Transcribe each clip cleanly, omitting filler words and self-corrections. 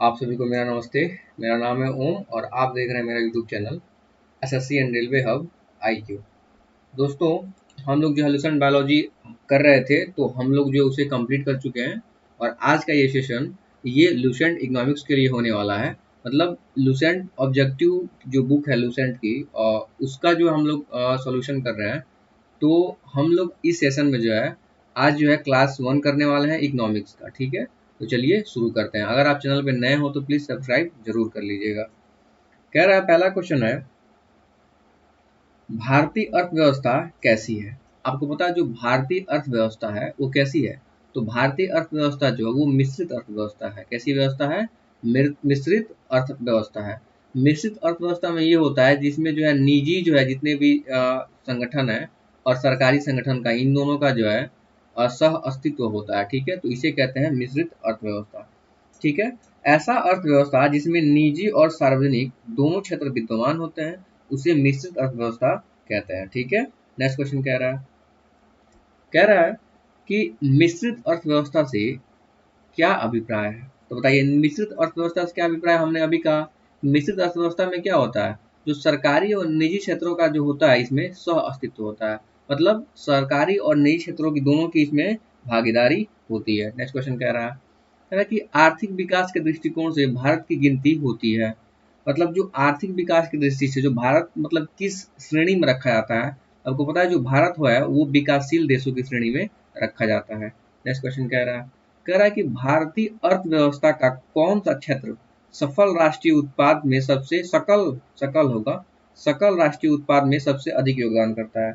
आप सभी को मेरा नमस्ते। मेरा नाम है ओम और आप देख रहे हैं मेरा YouTube channel SSC and railway hub IQ. दोस्तों, हम लोग जो है लुसेंट बायोलॉजी कर रहे थे तो हम लोग जो उसे कंप्लीट कर चुके हैं और आज का ये सेशन ये लुसेंट इकोनॉमिक्स के लिए होने वाला है। मतलब लुसेंट ऑब्जेक्टिव जो बुक है लुसेंट की उसका जो हम लोग सॉल्यूशन कर रहे हैं। तो हम लोग इस सेशन में जो है आज जो है क्लास 1 करने वाले हैं इकोनॉमिक्स का। ठीक है, तो चलिए शुरू करते हैं। अगर आप चैनल पे नए हो तो प्लीज सब्सक्राइब जरूर कर लीजिएगा। कह रहा है पहला क्वेश्चन है, भारतीय अर्थव्यवस्था कैसी है। आपको पता है जो भारतीय अर्थव्यवस्था है वो कैसी है। तो भारतीय अर्थव्यवस्था जो है वो मिश्रित अर्थव्यवस्था है। कैसी व्यवस्था है? मिश्रित अर्थव्यवस्था है। मिश्रित अर्थव्यवस्था में ये होता है जिसमें जो है निजी जो है जितने भी संगठन है और सरकारी संगठन का इन दोनों का जो है सह अस्तित्व होता है। ठीक है, तो इसे कहते हैं मिश्रित अर्थव्यवस्था। ठीक है, ऐसा अर्थव्यवस्था जिसमें निजी और सार्वजनिक दोनों क्षेत्र विद्यमान होते हैं उसे मिश्रित अर्थव्यवस्था कहते हैं। ठीक है, नेक्स्ट क्वेश्चन कह रहा है कि मिश्रित अर्थव्यवस्था से क्या अभिप्राय है। तो बताइए मिश्रित अर्थव्यवस्था से क्या अभिप्राय। हमने अभी कहा मिश्रित अर्थव्यवस्था में क्या होता है, जो सरकारी और निजी क्षेत्रों का जो होता है इसमें सह अस्तित्व होता है। मतलब सरकारी और निजी क्षेत्रों की दोनों की इसमें भागीदारी होती है। नेक्स्ट क्वेश्चन कह रहा है कि आर्थिक विकास के दृष्टिकोण से भारत की गिनती होती है। मतलब जो आर्थिक विकास की दृष्टि से जो भारत मतलब किस श्रेणी में रखा जाता है। आपको पता है जो भारत हुआ है वो विकासशील देशों की श्रेणी में रखा जाता है। नेक्स्ट क्वेश्चन कह रहा है कि भारतीय अर्थव्यवस्था का कौन सा क्षेत्र सफल राष्ट्रीय उत्पाद में सबसे सकल राष्ट्रीय उत्पाद में सबसे अधिक योगदान करता है।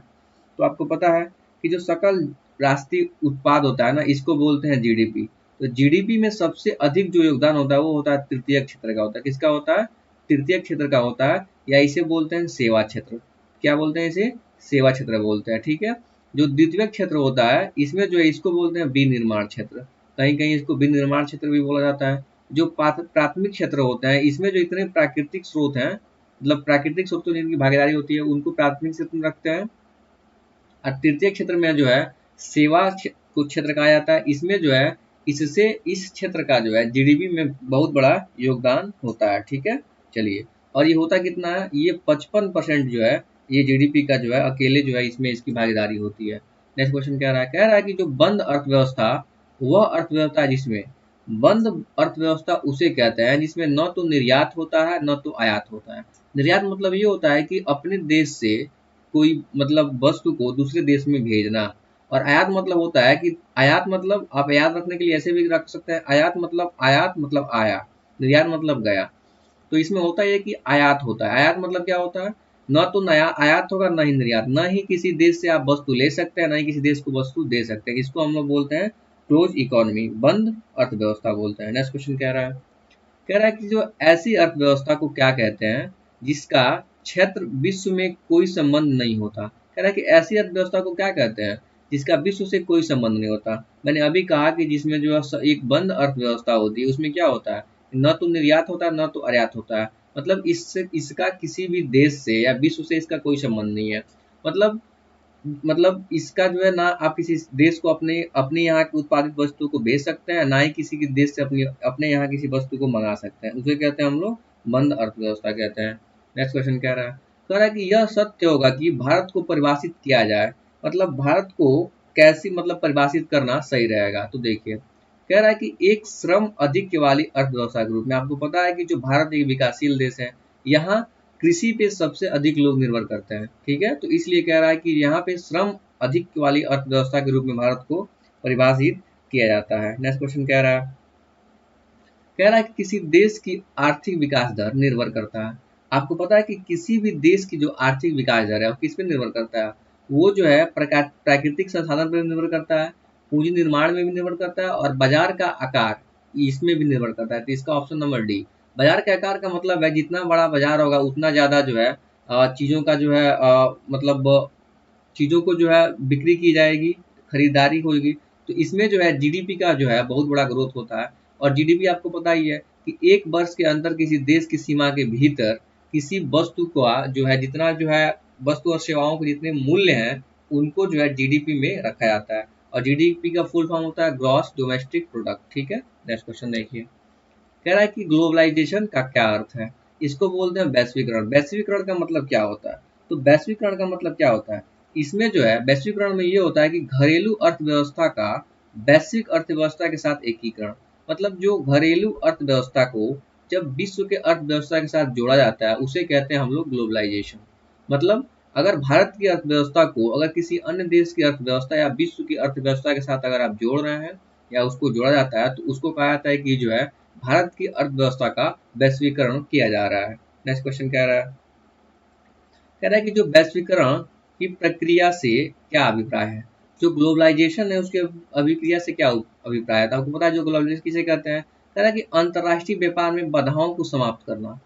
तो आपको पता है कि जो सकल राष्ट्रीय उत्पाद होता है ना इसको बोलते हैं जीडीपी। तो जीडीपी में सबसे अधिक जो योगदान होता है वो होता है तृतीय क्षेत्र का होता है। किसका होता है? तृतीय क्षेत्र का होता है, या इसे बोलते हैं सेवा क्षेत्र। क्या बोलते हैं इसे? सेवा क्षेत्र बोलते हैं। ठीक है, जो द्वितीय क्षेत्र होता है इसमें जो है इसको बोलते हैं विनिर्माण क्षेत्र। कहीं कहीं इसको विनिर्माण क्षेत्र भी बोला जाता है। जो प्राथमिक क्षेत्र होते हैं इसमें जो इतने प्राकृतिक स्रोत हैं, मतलब प्राकृतिक स्रोतों जिनकी भागीदारी होती है उनको प्राथमिक क्षेत्र में रखते हैं। और तृतीय क्षेत्र में जो है सेवा को क्षेत्र कहा जाता है। इसमें जो है इससे इस क्षेत्र का जो है जीडीपी में बहुत बड़ा योगदान होता है। ठीक है, चलिए, और ये होता कितना है, ये 55% जो है ये जीडीपी का जो है अकेले जो है इसमें इसकी भागीदारी होती है। नेक्स्ट क्वेश्चन कह रहा है कि जो बंद अर्थव्यवस्था वह अर्थव्यवस्था है जिसमें बंद अर्थव्यवस्था उसे कहते हैं जिसमें न तो निर्यात होता है न तो आयात होता है। निर्यात मतलब ये होता है कि अपने देश से कोई मतलब वस्तु को दूसरे देश में भेजना। और आयात मतलब होता है कि आयात मतलब आप याद रखने के लिए ऐसे भी रख सकते हैं, आयात मतलब आया, निर्यात मतलब गया। तो इसमें होता है कि आयात होता है। आयात मतलब क्या होता है, न तो नया आयात होगा न ही निर्यात। न ही किसी देश से आप वस्तु ले सकते हैं न ही किसी देश को वस्तु दे सकते हैं। इसको हम लोग बोलते हैं क्लोज इकोनॉमी, बंद अर्थव्यवस्था बोलते हैं। नेक्स्ट क्वेश्चन कह रहा है कि जो ऐसी अर्थव्यवस्था को क्या कहते हैं जिसका क्षेत्र विश्व में कोई संबंध नहीं होता। कह रहा है कि ऐसी अर्थव्यवस्था को क्या कहते हैं जिसका विश्व से कोई संबंध नहीं होता। मैंने अभी कहा कि जिसमें जो है एक बंद अर्थव्यवस्था होती है उसमें क्या होता है, न तो निर्यात होता है न तो आयात होता है। मतलब इससे इसका किसी भी देश से या विश्व से इसका कोई संबंध नहीं है। मतलब इसका जो है ना आप किसी देश को अपने अपने यहाँ की उत्पादित वस्तु को बेच सकते हैं, ना ही किसी के देश से अपने यहाँ किसी वस्तु को मंगा सकते हैं। उसे कहते हैं हम लोग बंद अर्थव्यवस्था कहते हैं। नेक्स्ट क्वेश्चन कह रहा है कि यह सत्य होगा कि भारत को परिभाषित किया जाए। मतलब भारत को कैसी मतलब परिभाषित करना सही रहेगा। तो देखिए कह रहा है कि एक श्रम अधिक वाली अर्थव्यवस्था के रूप में। आपको पता है कि जो भारत एक विकासशील देश है, यहाँ कृषि पे सबसे अधिक लोग निर्भर करते हैं। ठीक है, तो इसलिए कह रहा है कि यहाँ पे श्रम अधिक वाली अर्थव्यवस्था के रूप में भारत को परिभाषित किया जाता है। नेक्स्ट क्वेश्चन कह रहा है कि किसी देश की आर्थिक विकास दर निर्भर करता है। आपको पता है कि किसी भी देश की जो आर्थिक विकास दर है वो किस पे निर्भर करता है, वो जो है प्राकृतिक संसाधन पर निर्भर करता है, पूंजी निर्माण में भी निर्भर करता है और बाजार का आकार इसमें भी निर्भर करता है। तो इसका ऑप्शन नंबर डी, बाजार के आकार का मतलब है जितना बड़ा बाजार होगा उतना ज्यादा जो है चीजों का जो है मतलब चीजों को जो है बिक्री की जाएगी, खरीदारी होगी। तो इसमें जो है जीडीपी का जो है बहुत बड़ा ग्रोथ होता है। और जीडीपी आपको पता ही है कि एक वर्ष के अंदर किसी देश की सीमा के भीतर किसी वस्तु को जो है जितना जो है वस्तु और सेवाओं के जितने मूल्य हैं उनको जो है जीडीपी में रखा जाता है। और जीडीपी का फुल फॉर्म होता है ग्रॉस डोमेस्टिक प्रोडक्ट। ठीक है, नेक्स्ट क्वेश्चन देखिए कह रहा है कि ग्लोबलाइजेशन का क्या अर्थ है। इसको बोलते हैं वैश्वीकरण। वैश्वीकरण का मतलब क्या होता है? तो वैश्वीकरण का मतलब क्या होता है, इसमें जो है वैश्वीकरण में ये होता है कि घरेलू अर्थव्यवस्था का वैश्विक अर्थव्यवस्था के साथ एकीकरण। मतलब जो घरेलू अर्थव्यवस्था को जब विश्व के अर्थव्यवस्था के साथ जोड़ा जाता है उसे कहते हैं हम लोग ग्लोबलाइजेशन। मतलब अगर भारत की अर्थव्यवस्था को अगर किसी अन्य देश की अर्थव्यवस्था या विश्व की अर्थव्यवस्था के साथ अगर आप जोड़ रहे हैं या उसको जोड़ा जाता है तो उसको कहा जाता है कि जो है भारत की अर्थव्यवस्था का वैश्वीकरण किया जा रहा है। नेक्स्ट क्वेश्चन कह रहा है, कह रहा है कि जो वैश्वीकरण की प्रक्रिया से क्या अभिप्राय है। जो ग्लोबलाइजेशन है उसके अभिक्रिया से क्या अभिप्राय है। तो आपको पता है जो ग्लोबलाइजेशन किसे कहते हैं। कह रहा है कि अंतर्राष्ट्रीय व्यापार में बाधाओं को समाप्त करना।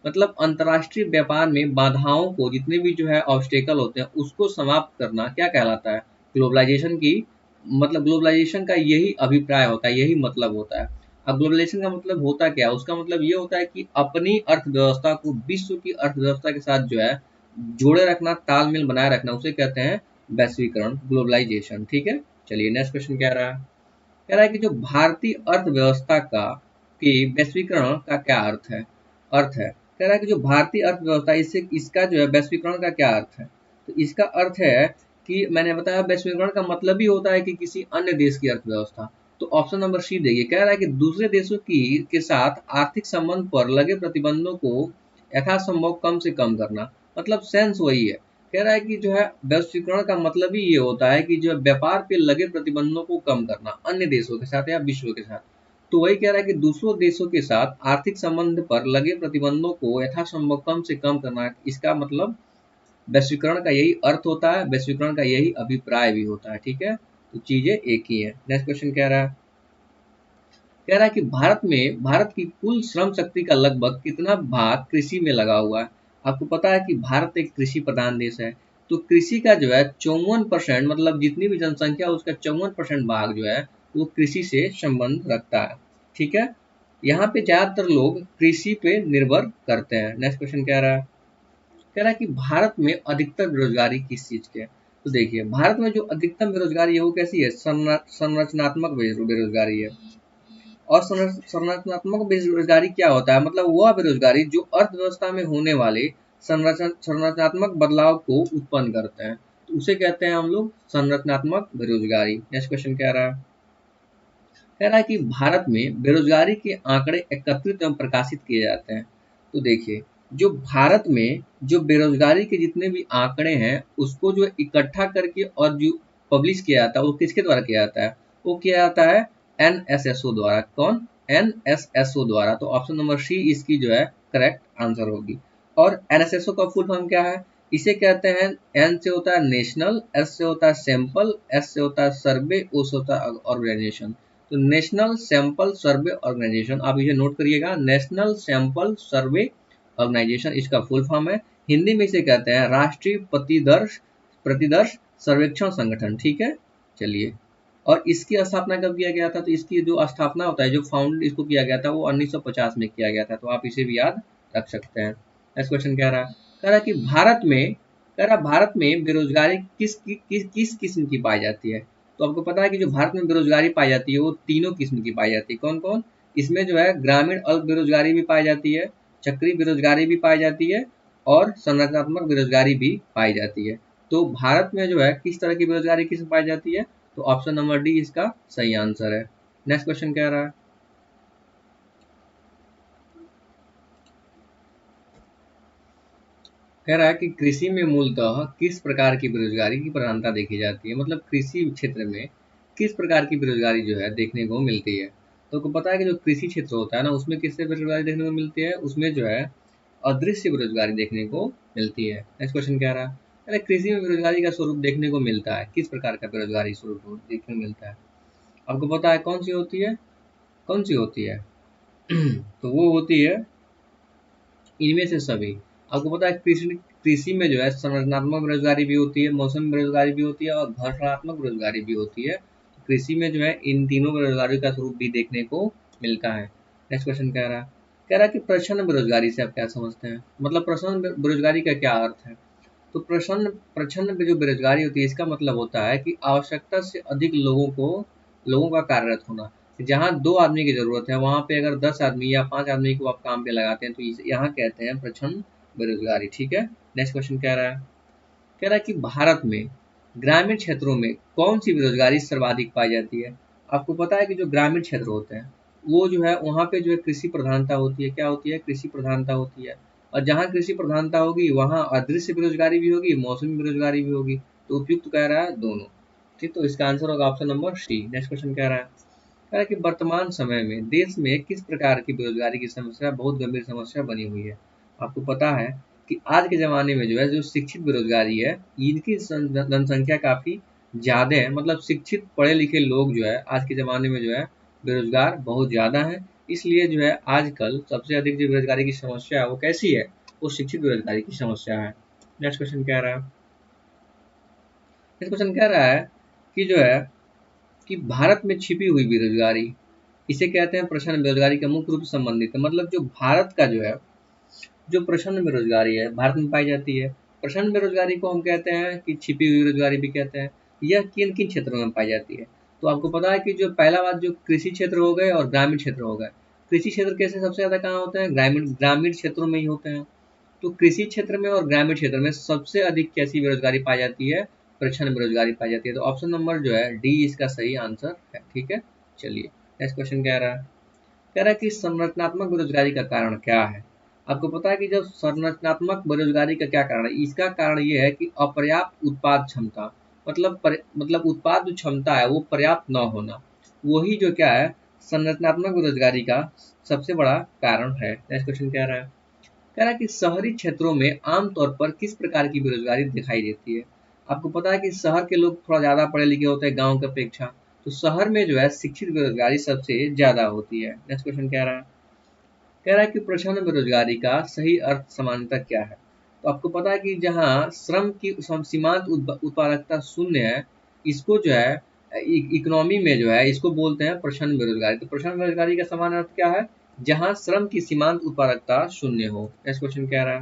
मतलब अंतर्राष्ट्रीय व्यापार में बाधाओं को, जितने भी जो है ऑब्स्टेकल होते हैं उसको समाप्त करना क्या कहलाता है, ग्लोबलाइजेशन की। मतलब ग्लोबलाइजेशन का यही अभिप्राय होता है, यही मतलब होता है। अब ग्लोबलाइजेशन का मतलब होता क्या है, उसका मतलब ये होता है कि अपनी अर्थव्यवस्था को विश्व की अर्थव्यवस्था के साथ जो है जोड़े रखना, तालमेल बनाए रखना, उसे कहते हैं वैश्वीकरण, ग्लोबलाइजेशन। ठीक है, चलिए नेक्स्ट क्वेश्चन क्या रहा है। कह रहा है कि जो भारतीय अर्थव्यवस्था का की वैश्वीकरण का क्या अर्थ है। कह रहा है कि जो भारतीय अर्थव्यवस्था, इससे इसका जो है वैश्वीकरण का क्या अर्थ है। तो इसका अर्थ है कि मैंने बताया वैश्वीकरण का मतलब ही होता है कि किसी अन्य देश की अर्थव्यवस्था। तो ऑप्शन नंबर सी देखिए, कह रहा है कि दूसरे देशों की के साथ आर्थिक संबंध पर लगे प्रतिबंधों को यथासंभव कम से कम करना। मतलब सेंस वही है। कह रहा है कि जो है वैश्वीकरण का मतलब ही ये होता है कि जो व्यापार पे लगे प्रतिबंधों को कम करना अन्य देशों के साथ या विश्व के साथ। तो वही कह रहा है कि दूसरों देशों के साथ आर्थिक संबंध पर लगे प्रतिबंधों को यथासंभव कम से कम करना, इसका मतलब वैश्वीकरण का यही अर्थ होता है, वैश्वीकरण का यही अभिप्राय भी होता है। ठीक है, तो चीजें एक ही है। नेक्स्ट क्वेश्चन कह रहा है, कह रहा है कि भारत की कुल श्रम शक्ति का लगभग कितना भाग कृषि में लगा हुआ है। आपको पता है कि भारत एक कृषि प्रधान देश है। तो कृषि का जो है 54%, मतलब जितनी भी जनसंख्या है उसका 54% भाग जो है वो कृषि से संबंध रखता है। ठीक है, यहाँ पे ज्यादातर लोग कृषि पे निर्भर करते हैं। नेक्स्ट क्वेश्चन कह रहा है, कह रहा है कि भारत में अधिकतर बेरोजगारी किस चीज के है। तो देखिए भारत में जो अधिकतम बेरोजगारी है वो कैसी है, संरचनात्मक बेरोजगारी है। और संरचनात्मक बेरोजगारी क्या होता है, मतलब वह बेरोजगारी जो अर्थव्यवस्था में होने वाले संरचनात्मक बदलाव को उत्पन्न करते हैं, तो उसे कहते हैं हम लोग संरचनात्मक बेरोजगारी। नेक्स्ट क्वेश्चन कह रहा है, कह रहा है कि भारत में बेरोजगारी के आंकड़े एकत्रित एवं प्रकाशित किए जाते हैं। तो देखिए जो भारत में जो बेरोजगारी के जितने भी आंकड़े हैं उसको जो इकट्ठा करके और जो पब्लिश किया जाता है वो किसके द्वारा किया जाता है, वो किया जाता है एनएसएसओ द्वारा। कौन, एनएसएसओ द्वारा। तो ऑप्शन नंबर सी इसकी जो है करेक्ट आंसर होगी। और एनएसएसओ का फुल फॉर्म क्या है, इसे कहते हैं, एन से होता है नेशनल, एस से होता है सैंपल, एस से होता है सर्वे, ओ से होता है ऑर्गेनाइजेशन। तो नेशनल सैंपल सर्वे ऑर्गेनाइजेशन, आप इसे नोट करिएगा, नेशनल सैंपल सर्वे ऑर्गेनाइजेशन इसका फुल फॉर्म है। हिंदी में इसे कहते हैं राष्ट्रीय प्रतिदर्श सर्वेक्षण संगठन। ठीक है, चलिए। और इसकी स्थापना कब किया गया था, तो इसकी जो स्थापना होता है, जो फाउंड इसको किया गया था वो 1950 में किया गया था। तो आप इसे भी याद रख सकते हैं। नेक्स्ट क्वेश्चन कह रहा कि भारत में बेरोजगारी किस किस्म की पाई जाती है। तो आपको पता है कि जो भारत में बेरोजगारी पाई जाती है वो तीनों किस्म की पाई जाती है। कौन कौन, इसमें जो है ग्रामीण अल्प बेरोजगारी भी पाई जाती है, चक्रीय बेरोजगारी भी पाई जाती है और संरचनात्मक बेरोजगारी भी पाई जाती है। तो भारत में जो है किस तरह की बेरोजगारी किस पाई जाती है, तो ऑप्शन नंबर डी इसका सही आंसर है। नेक्स्ट क्वेश्चन कह रहा है, कह रहा है कि कृषि में मूलतः किस प्रकार की बेरोजगारी की प्रधानता देखी जाती है। मतलब कृषि क्षेत्र में किस प्रकार की बेरोजगारी जो है देखने को मिलती है। तो आपको पता है कि जो कृषि क्षेत्र होता है ना उसमें किससे बेरोजगारी देखने को मिलती है, उसमें जो है अदृश्य बेरोजगारी देखने को मिलती है। नेक्स्ट क्वेश्चन कह रहा है, अरे कृषि में बेरोजगारी का स्वरूप देखने को मिलता है, किस प्रकार का बेरोजगारी स्वरूप देखने को मिलता है। आपको पता है कौन सी होती है, कौन सी होती है तो वो होती है इनमें से सभी। आपको पता है कृषि कृषि में जो है संरचनात्मक बेरोजगारी भी होती है, मौसम बेरोजगारी भी होती है और घोषणात्मक बेरोजगारी भी होती है। कृषि में जो है इन तीनों बेरोजगारी का स्वरूप भी देखने को मिलता है। नेक्स्ट क्वेश्चन कह रहा है कि प्रच्छन्न बेरोजगारी से आप क्या समझते हैं। मतलब प्रच्छन्न बेरोजगारी का क्या अर्थ है। तो प्रच्छन्न जो बेरोजगारी होती है इसका मतलब होता है कि आवश्यकता से अधिक लोगों का कार्यरत होना। जहाँ 2 आदमी की जरूरत है वहाँ पे अगर 10 आदमी या 5 आदमी को आप काम पे लगाते हैं तो यहाँ कहते हैं प्रछन्न बेरोजगारी। ठीक है, नेक्स्ट क्वेश्चन कह रहा है, कि भारत में ग्रामीण क्षेत्रों में कौन सी बेरोजगारी सर्वाधिक पाई जाती है। आपको पता है कि जो ग्रामीण क्षेत्र होते हैं वो जो है वहाँ पे जो है कृषि प्रधानता होती है। क्या होती है? कृषि प्रधानता होती है। और जहाँ कृषि प्रधानता होगी वहाँ अदृश्य बेरोजगारी भी होगी, मौसमी बेरोजगारी भी होगी। तो उपयुक्त कह रहा है दोनों। ठीक, तो इसका आंसर होगा option number C. Next question कह रहा है, कि वर्तमान समय में देश में किस प्रकार की बेरोजगारी की समस्या बहुत गंभीर समस्या बनी हुई है। आपको पता है कि आज के ज़माने में जो है जो शिक्षित बेरोजगारी है, इनकी जनसंख्या काफ़ी ज़्यादा है। मतलब शिक्षित पढ़े लिखे लोग जो है आज के ज़माने में जो है बेरोजगार बहुत ज़्यादा हैं। इसलिए जो है आजकल सबसे अधिक जो बेरोजगारी की समस्या है वो कैसी है? वो शिक्षित बेरोजगारी की समस्या है। नेक्स्ट क्वेश्चन कह रहा है, कि जो है कि भारत में छिपी हुई बेरोजगारी, इसे कहते हैं प्रछन्न बेरोजगारी का मुख्य रूप से संबंधित है। मतलब जो भारत का जो है जो प्रछन्न बेरोजगारी है भारत में पाई जाती है। प्रछन्न बेरोजगारी को हम कहते हैं कि छिपी हुई बेरोजगारी भी कहते हैं। यह किन किन क्षेत्रों में पाई जाती है? तो आपको पता है कि जो पहला बात जो कृषि क्षेत्र हो गए और ग्रामीण क्षेत्र हो गए। कृषि क्षेत्र कैसे सबसे ज्यादा कहाँ होते हैं? ग्रामीण ग्रामीण क्षेत्रों में ही होते हैं। तो कृषि क्षेत्र में और ग्रामीण क्षेत्र में सबसे अधिक कैसी बेरोजगारी पाई जाती है? प्रछन्न बेरोजगारी पाई जाती है। तो ऑप्शन नंबर जो है डी इसका सही आंसर है। ठीक है, चलिए नेक्स्ट क्वेश्चन कह रहा है, कि संरचनात्मक बेरोजगारी का कारण क्या है। आपको पता है कि जब संरचनात्मक बेरोजगारी का क्या कारण है? इसका कारण ये है कि अपर्याप्त उत्पाद क्षमता, मतलब उत्पाद जो क्षमता है वो पर्याप्त न होना, वही जो क्या है संरचनात्मक बेरोजगारी का सबसे बड़ा कारण है। नेक्स्ट क्वेश्चन कह रहा है, कि शहरी क्षेत्रों में आमतौर पर किस प्रकार की बेरोजगारी दिखाई देती है। आपको पता है कि शहर के लोग थोड़ा ज़्यादा पढ़े लिखे होते हैं गांव की अपेक्षा। तो शहर में जो है शिक्षित बेरोजगारी सबसे ज़्यादा होती है। नेक्स्ट क्वेश्चन कह रहा है, कि प्रछन्न बेरोजगारी का सही अर्थ समानता क्या है। तो आपको पता है कि जहाँ श्रम की सीमांत उत्पादकता शून्य है, इसको जो है इकोनॉमी में जो है इसको बोलते हैं प्रछन्न बेरोजगारी। तो प्रछन्न बेरोजगारी का समान अर्थ क्या है? जहाँ श्रम की सीमांत उत्पादकता शून्य हो। नेक्स्ट क्वेश्चन कह रहा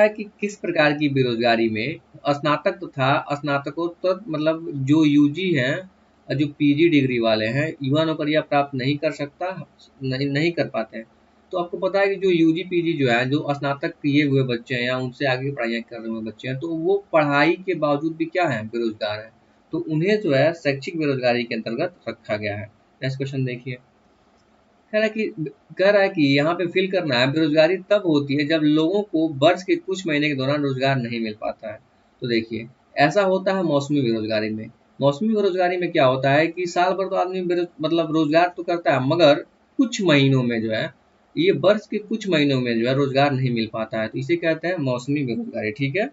है, कि किस प्रकार की बेरोजगारी में स्नातक तथा स्नातकोत्तर मतलब जो यूजी हैं और जो पीजी डिग्री वाले हैं युवा नौकरियां प्राप्त नहीं कर सकता, नहीं कर पाते हैं। तो आपको पता है कि जो यूजी पीजी जो है जो स्नातक किए हुए बच्चे हैं या उनसे आगे की पढ़ाइयाँ कर रहे हुए बच्चे हैं, तो वो पढ़ाई के बावजूद भी क्या है बेरोजगार है। तो उन्हें जो है शैक्षिक बेरोजगारी के अंतर्गत रखा गया है। नेक्स्ट क्वेश्चन देखिए, कह रहा है कि यहाँ पे फिल करना है बेरोजगारी तब होती है जब लोगों को वर्ष के कुछ महीने के दौरान रोजगार नहीं मिल पाता है। तो देखिए ऐसा होता है मौसमी बेरोजगारी में। मौसमी बेरोजगारी में क्या होता है कि साल भर तो आदमी मतलब रोजगार तो करता है, मगर कुछ महीनों में जो है ये वर्ष के कुछ महीनों में जो है रोजगार नहीं मिल पाता है। तो इसे कहते हैं मौसमी बेरोजगारी। ठीक है,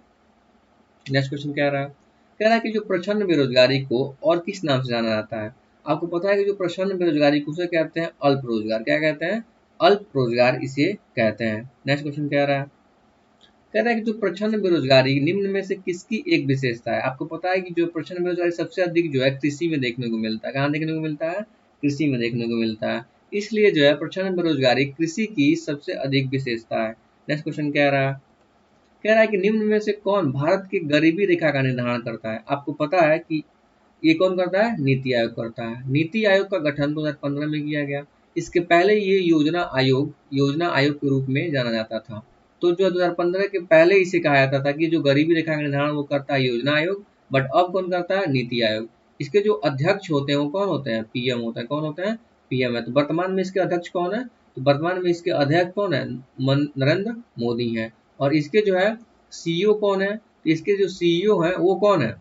नेक्स्ट क्वेश्चन कह रहा है, कि जो प्रछन्न बेरोजगारी को और किस नाम से जाना जाता है। आपको पता है कि जो प्रछन्न बेरोजगारी को उसे कहते हैं अल्प रोजगार। क्या कहते हैं? अल्प रोजगार इसे कहते हैं। नेक्स्ट क्वेश्चन कह रहा है, कि जो प्रछन्न बेरोजगारी निम्न में से किसकी एक विशेषता है। आपको पता है कि जो प्रछन्न बेरोजगारी सबसे अधिक जो है कृषि में देखने को मिलता है। कहाँ देखने को मिलता है? कृषि में देखने को मिलता है। इसलिए जो है प्रछन्न बेरोजगारी कृषि की सबसे अधिक विशेषता है। नेक्स्ट क्वेश्चन कह रहा है, कि निम्न में से कौन भारत की गरीबी रेखा का निर्धारण करता है। आपको पता है कि ये कौन करता है? नीति आयोग करता है। नीति आयोग का गठन 2015 में किया गया। इसके पहले ये योजना आयोग के रूप में जाना जाता था। तो जो 2015 के पहले इसे कहा जाता था कि जो गरीबी रेखा का निर्धारण वो करता है योजना आयोग, बट अब कौन करता है? नीति आयोग। इसके जो अध्यक्ष होते हैं वो कौन होते हैं? पीएम होता है। कौन होते हैं? पीएम है। तो वर्तमान में इसके अध्यक्ष कौन है? तो वर्तमान में इसके अध्यक्ष कौन है? नरेंद्र मोदी है। और इसके जो है सीईओ कौन है? तो इसके जो सीईओ है वो कौन है?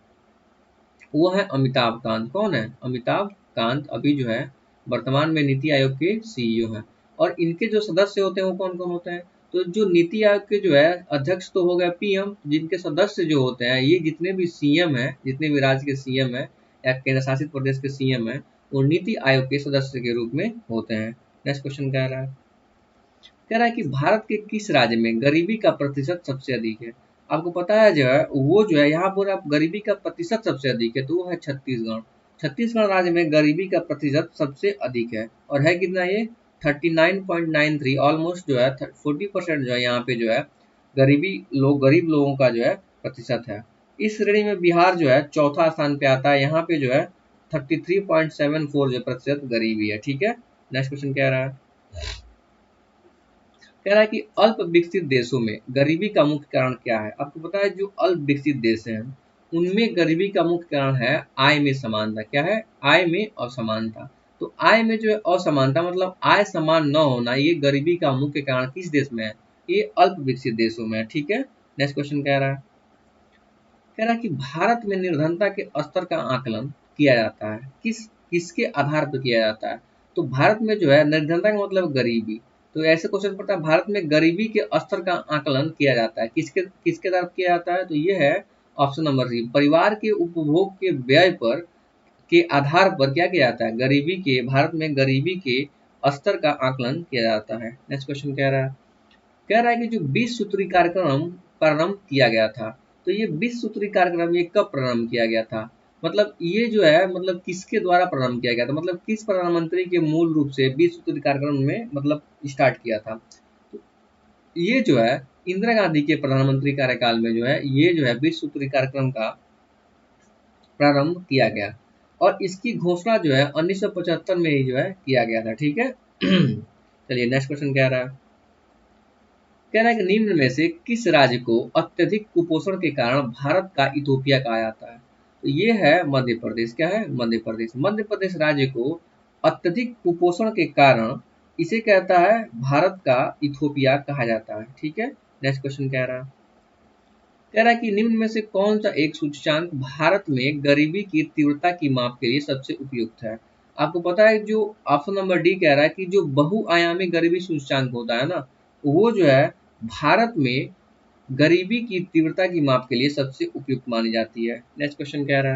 वो है अमिताभ कांत। कौन है? अमिताभ कांत अभी जो है वर्तमान में नीति आयोग के सीईओ हैं। और इनके जो सदस्य होते हैं वो कौन कौन होते हैं? तो जो नीति आयोग के जो है अध्यक्ष तो हो गए पीएम, जिनके सदस्य जो होते हैं ये जितने भी सीएम हैं, जितने भी राज्य के सीएम हैं या केंद्र शासित प्रदेश के सीएम हैं, वो नीति आयोग के सदस्य के रूप में होते हैं। नेक्स्ट क्वेश्चन कह रहा है, कि भारत के किस राज्य में गरीबी का प्रतिशत सबसे अधिक है। आपको पता है जो है वो जो है यहाँ पर आप गरीबी का प्रतिशत सबसे अधिक है, तो वो है छत्तीसगढ़। छत्तीसगढ़ राज्य में गरीबी का प्रतिशत सबसे अधिक है और है कितना ये? 39.93। ऑलमोस्ट जो है 40% जो है यहाँ पे जो है गरीब लोगों का जो है प्रतिशत है। इस श्रेणी में बिहार जो है चौथा स्थान पे आता है। यहाँ पे जो है 33.74 जो प्रतिशत गरीबी है। ठीक है, नेक्स्ट क्वेश्चन क्या रहा है, कह रहा है कि अल्प विकसित देशों में गरीबी का मुख्य कारण क्या है। आपको पता है जो अल्प विकसित देश हैं उनमें गरीबी का मुख्य कारण है आय में समानता। क्या है, आय में असमानता। तो आय में जो है असमानता मतलब आय समान न होना, ये गरीबी का मुख्य कारण किस देश में है, ये अल्प विकसित देशों में है। ठीक है, नेक्स्ट क्वेश्चन कह रहा है कि भारत में निर्धनता के स्तर का आकलन किया जाता है, किसके आधार पर किया जाता है। तो भारत में जो है निर्धनता का मतलब गरीबी, तो ऐसे क्वेश्चन पड़ता है भारत में गरीबी के स्तर का आकलन किया जाता है, किसके किसके आधार पर किया जाता है। तो ये है ऑप्शन नंबर सी, परिवार के उपभोग के व्यय पर के आधार पर क्या किया जाता है, गरीबी के, भारत में गरीबी के स्तर का आकलन किया जाता है। नेक्स्ट क्वेश्चन कह रहा है कि जो 20 सूत्री कार्यक्रम प्रारंभ किया गया था, तो ये 20 सूत्री कार्यक्रम ये कब प्रारंभ किया गया था, मतलब ये जो है मतलब किसके द्वारा प्रारंभ किया गया था, मतलब किस प्रधानमंत्री के मूल रूप से 20 सूत्री कार्यक्रम में मतलब स्टार्ट किया था। तो ये जो है इंदिरा गांधी के प्रधानमंत्री कार्यकाल में जो है ये जो है 20 सूत्री कार्यक्रम का प्रारंभ किया गया और इसकी घोषणा जो है 1975 में ही जो है किया गया था। ठीक है चलिए नेक्स्ट क्वेश्चन क्या रहा है, कह रहा है कि निम्न में से किस राज्य को अत्यधिक कुपोषण के कारण भारत का इथोपिया कहा जाता है। तो ये है मध्य प्रदेश। क्या है, मध्य प्रदेश। मध्य प्रदेश राज्य को अत्यधिक कुपोषण के कारण इसे कहता है भारत का इथोपिया कहा जाता है। ठीक है, नेक्स्ट क्वेश्चन कह रहा है कि निम्न में से कौन सा एक सूचकांक भारत में गरीबी की तीव्रता की माप के लिए सबसे उपयुक्त है। आपको पता है जो ऑप्शन नंबर डी कह रहा है कि जो बहुआयामी गरीबी सूचकांक होता है ना, वो जो है भारत में गरीबी की तीव्रता की माप के लिए सबसे उपयुक्त मानी जाती है। नेक्स्ट क्वेश्चन कह रहा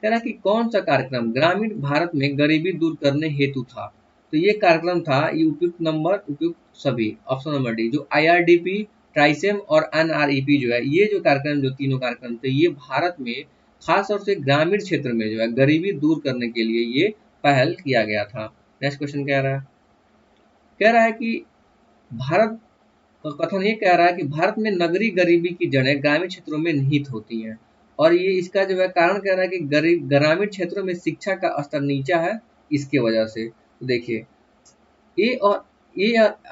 है कि कौन सा कार्यक्रम ग्रामीण भारत में गरीबी दूर करने हेतु था। तो ये कार्यक्रम था, ये उपयुक्त सभी, ऑप्शन नंबर डी, जो IRDP, ट्राइसेम और NREP जो है, ये जो कार्यक्रम, जो तीनों कार्यक्रम थे, ये भारत में खास तौर से ग्रामीण क्षेत्र में जो है गरीबी दूर करने के लिए ये पहल किया गया था। नेक्स्ट क्वेश्चन कह रहा है कि भारत का कथन ये कह रहा है कि भारत में नगरीय गरीबी की जड़ें ग्रामीण क्षेत्रों में निहित होती हैं और ये इसका जो है कारण कह रहा है कि गरीब ग्रामीण क्षेत्रों में शिक्षा का स्तर नीचा है, इसके वजह से। तो देखिए ए और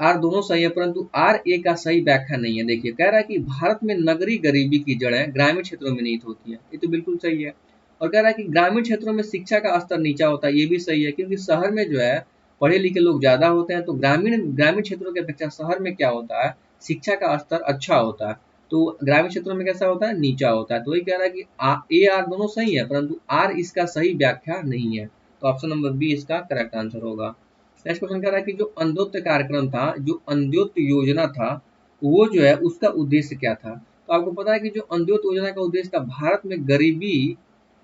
आर दोनों सही है, परंतु आर ए का सही व्याख्या नहीं है। देखिए कह रहा है कि भारत में नगरीय गरीबी की जड़ें ग्रामीण क्षेत्रों में निहित होती हैं, ये तो बिल्कुल सही है। और कह रहा है कि ग्रामीण क्षेत्रों में शिक्षा का स्तर नीचा होता है, ये भी सही है, क्योंकि शहर में जो है पढ़े लिखे लोग ज्यादा होते हैं, तो ग्रामीण क्षेत्रों की अपेक्षा शहर में क्या होता है, शिक्षा का स्तर अच्छा होता है, तो ग्रामीण क्षेत्रों में कैसा होता है, नीचा होता है। तो वही कह रहा है कि ए आर दोनों सही है, परंतु आर इसका सही व्याख्या नहीं है, तो ऑप्शन नंबर बी इसका करेक्ट आंसर होगा। नेक्स्ट क्वेश्चन कह रहा है कि जो अंत्योदय कार्यक्रम था, जो अंत्योदय योजना था, वो जो है उसका उद्देश्य क्या था। तो आपको पता है कि जो अंत्योदय योजना का उद्देश्य था भारत में गरीबी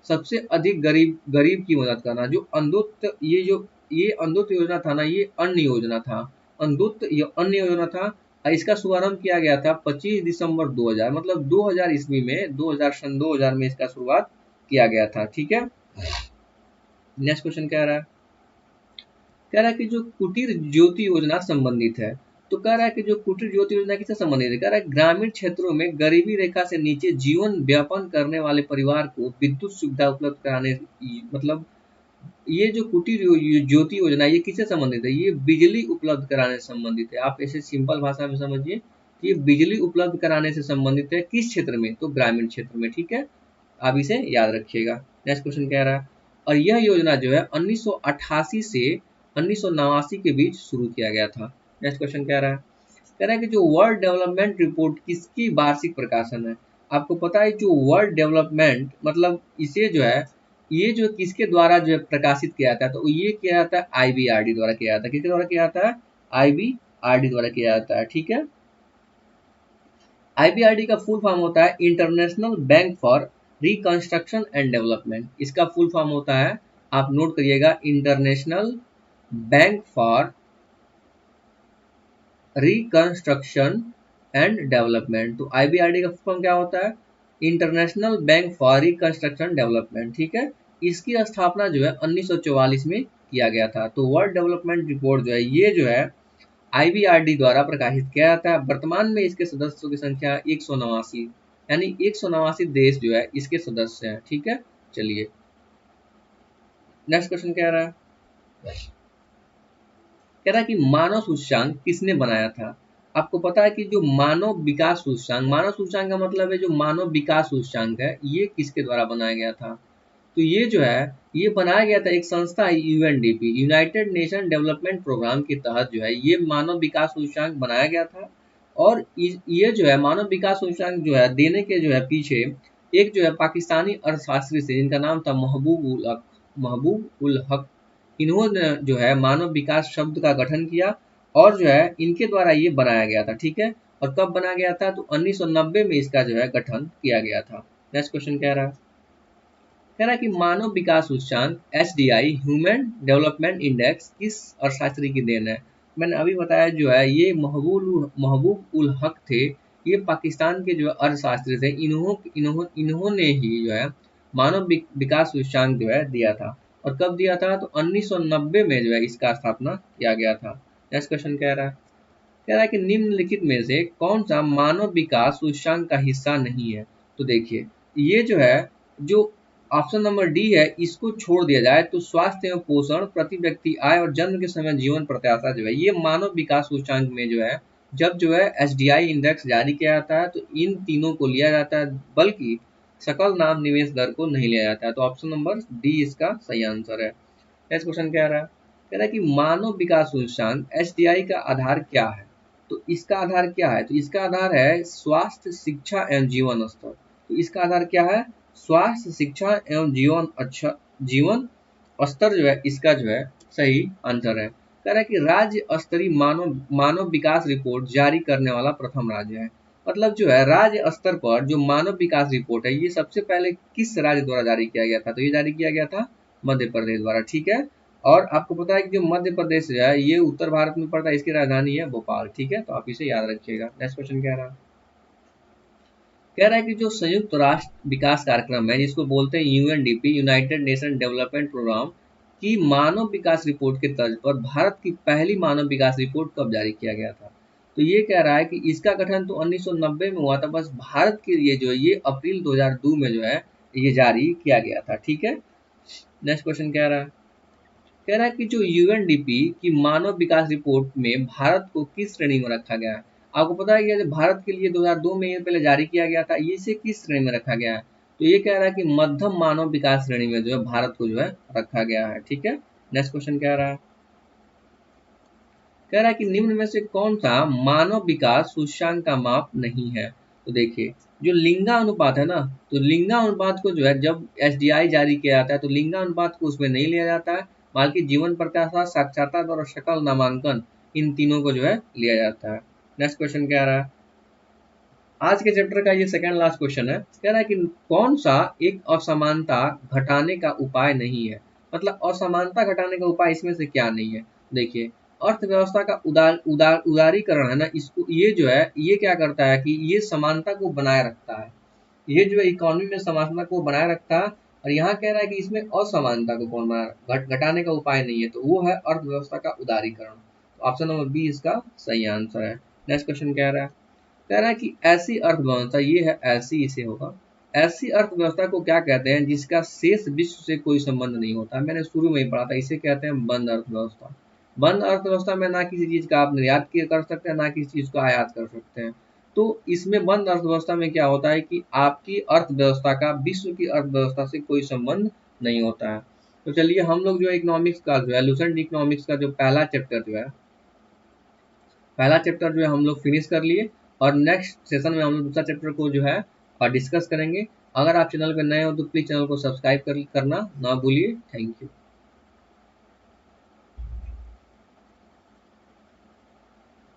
सबसे अधिक गरीब की मदद करना। जो अंत्योदय ये अंत्योदय योजना था ना, ये अन्न योजना था, अंत्योदय अन्न योजना था। इसका शुभारंभ किया गया था 25 दिसंबर 2000, मतलब 2000 ईस्वी में, 2000 में इसका शुरुआत किया गया था। ठीक है, नेक्स्ट क्वेश्चन कह रहा है कि जो कुटीर ज्योति योजना संबंधित है। तो कह रहा है कि जो कुटीर ज्योति योजना किससे संबंधित है, कह रहा है ग्रामीण क्षेत्रों में गरीबी रेखा से नीचे जीवन व्यापन करने वाले परिवार को विद्युत सुविधा उपलब्ध कराने, मतलब ये जो कुटीर ज्योति योजना ये किससे संबंधित है, ये बिजली उपलब्ध कराने से संबंधित है। आप ऐसे सिंपल भाषा में समझिए कि ये बिजली उपलब्ध कराने से संबंधित है, किस क्षेत्र में, तो ग्रामीण क्षेत्र में। ठीक है, आप इसे याद रखिएगा। नेक्स्ट क्वेश्चन कह रहा है, और यह योजना जो है 1988 से 1989 के बीच शुरू किया गया था। नेक्स्ट क्वेश्चन कह रहा है कि जो वर्ल्ड डेवलपमेंट रिपोर्ट किसकी वार्षिक प्रकाशन है। आपको पता है जो वर्ल्ड डेवलपमेंट मतलब इसे जो है ये जो किसके द्वारा जो है प्रकाशित किया जाता है, तो ये किया जाता है IBRD द्वारा किया जाता है। किसके द्वारा किया जाता है, IBRD द्वारा किया जाता है। ठीक है, IBRD का फुल फॉर्म होता है international bank for reconstruction and development. इसका फुल फॉर्म होता है, आप नोट करिएगा, international bank for reconstruction and development. तो IBRD का फुल फॉर्म क्या होता है, international bank for reconstruction development. ठीक है, इसकी स्थापना जो है 1944 में किया गया था। तो वर्ल्ड डेवलपमेंट रिपोर्ट जो है ये जो है IBRD द्वारा प्रकाशित किया जाता है। वर्तमान में इसके सदस्यों की संख्या 189, यानी 189 देश जो है इसके सदस्य हैं। ठीक है, चलिए नेक्स्ट क्वेश्चन कह रहा है, कह रहा है कि मानव सूचकांक किसने बनाया था। आपको पता है कि जो मानव सूचकांक का मतलब है जो मानव विकास सूचकांक है, ये किसके द्वारा बनाया गया था। तो ये जो है ये बनाया गया था, एक संस्था है UNDP, United Nation Development Programme के तहत जो है ये मानव विकास सूचकांक बनाया गया था। और ये जो है मानव विकास सूचकांक जो है देने के जो है पीछे एक जो है पाकिस्तानी अर्थशास्त्री से, जिनका नाम था महबूब उल हक। इन्होंने जो है मानव विकास शब्द का गठन किया और जो है इनके द्वारा ये बनाया गया था, ठीक है। और कब बनाया गया था, तो 1990 में इसका जो है गठन किया गया था। नेक्स्ट क्वेश्चन कह रहा है कि मानव विकास सूचकांक एसडीआई, ह्यूमन डेवलपमेंट इंडेक्स, किस अर्थशास्त्री की देन है। मैंने अभी बताया जो है ये महबूब उल हक थे, ये पाकिस्तान के जो है अर्थशास्त्री थे। इन्होंने ही जो है मानव विकास सूचकांक जो है दिया था। और कब दिया था, तो 1990 में जो है इसका स्थापना किया गया था। नेक्स्ट क्वेश्चन कह रहा है कि निम्नलिखित में से कौन सा मानव विकास सूचकांक का हिस्सा नहीं है। तो देखिए ये जो है जो ऑप्शन नंबर डी है इसको छोड़ दिया जाए तो स्वास्थ्य एवं पोषण, प्रति व्यक्ति आय और जन्म के समय जीवन प्रत्याशा जो है ये मानव विकास सूचकांक में जो है जब जो है एसडीआई इंडेक्स जारी किया जाता है तो इन तीनों को लिया जाता है, बल्कि सकल नाम निवेश दर को नहीं लिया जाता है। तो ऑप्शन नंबर डी इसका सही आंसर है। नेक्स्ट क्वेश्चन कह रहा है कि मानव विकास सूचकांक एसडीआई का आधार क्या है। तो इसका आधार क्या है, तो इसका आधार है स्वास्थ्य, शिक्षा एवं जीवन स्तर। तो इसका आधार क्या है, स्वास्थ्य, शिक्षा एवं जीवन स्तर जो है इसका जो है सही आंसर है। कह रहा है कि राज्य स्तरीय मानव विकास रिपोर्ट जारी करने वाला प्रथम राज्य है। मतलब जो है राज्य स्तर पर जो मानव विकास रिपोर्ट है ये सबसे पहले किस राज्य द्वारा जारी किया गया था, तो ये जारी किया गया था मध्य प्रदेश द्वारा, ठीक है। और आपको पता है कि जो मध्य प्रदेश है ये उत्तर भारत में पड़ता है, इसकी राजधानी है भोपाल, ठीक है। तो आप इसे याद रखिएगा। नेक्स्ट क्वेश्चन कह रहा है कि जो संयुक्त राष्ट्र विकास कार्यक्रम है जिसको बोलते हैं UNDP, United Nation Development Programme, की मानव विकास रिपोर्ट के तर्ज पर भारत की पहली मानव विकास रिपोर्ट कब जारी किया गया था। तो ये कह रहा है कि इसका गठन तो 1990 में हुआ था, बस भारत के लिए जो है ये अप्रैल 2002 में जो है ये जारी किया गया था, ठीक है। नेक्स्ट क्वेश्चन कह रहा है कि जो यूएनडीपी की मानव विकास रिपोर्ट में भारत को किस श्रेणी में रखा गया है। आपको पता है कि भारत के लिए 2002 में ये पहले जारी किया गया था, ये इसे किस श्रेणी में रखा गया है। तो ये कह रहा है कि मध्यम मानव विकास श्रेणी में जो है भारत को जो है रखा गया है, ठीक है। नेक्स्ट क्वेश्चन कह रहा है कि निम्न में से कौन सा मानव विकास सूचकांक का माप नहीं है। तो देखिए जो लिंगानुपात है ना, तो लिंगानुपात को जो है जब एसडीआई जारी किया जाता है तो लिंगानुपात को उसमें नहीं लिया जाता है, बल्कि जीवन प्रत्याशा, साक्षरता दर और शकल नामांकन, इन तीनों को जो है लिया जाता है। नेक्स्ट क्वेश्चन क्या रहा है, आज के चैप्टर का ये सेकंड लास्ट क्वेश्चन है। कह रहा है कि कौन सा एक असमानता घटाने का उपाय नहीं है। मतलब असमानता घटाने का उपाय इसमें से क्या नहीं है। देखिए अर्थव्यवस्था का उदारीकरण है ना, इसको ये जो है ये क्या करता है कि ये समानता को बनाए रखता है। ये जो है इकोनॉमी में समानता को बनाए रखता है। और यहाँ कह रहा है कि इसमें असमानता को कौन बनाए घटाने का उपाय नहीं है, तो वो है अर्थव्यवस्था का उदारीकरण। तो ऑप्शन नंबर बी इसका सही आंसर है। नेक्स्ट क्वेश्चन कह रहा है कि ऐसी अर्थव्यवस्था, ये है ऐसी इसे होगा, ऐसी अर्थव्यवस्था को क्या कहते हैं जिसका शेष विश्व से कोई संबंध नहीं होता। मैंने शुरू में ही पढ़ा था, इसे कहते हैं बंद अर्थव्यवस्था। बंद अर्थव्यवस्था में ना किसी चीज का आप निर्यात कर सकते हैं, ना किसी चीज को आयात कर सकते हैं। तो इसमें बंद अर्थव्यवस्था में क्या होता है कि आपकी अर्थव्यवस्था का विश्व की अर्थव्यवस्था से कोई संबंध नहीं होता है। तो चलिए हम लोग जो इकोनॉमिक्स का जो है लूसेंट इकोनॉमिक्स का जो पहला चैप्टर जो है हम लोग फिनिश कर लिए। और नेक्स्ट सेशन में हम लोग दूसरा चैप्टर को जो है डिस्कस करेंगे। अगर आप चैनल पर नए हो तो प्लीज चैनल को सब्सक्राइब करना ना भूलिए। Thank you.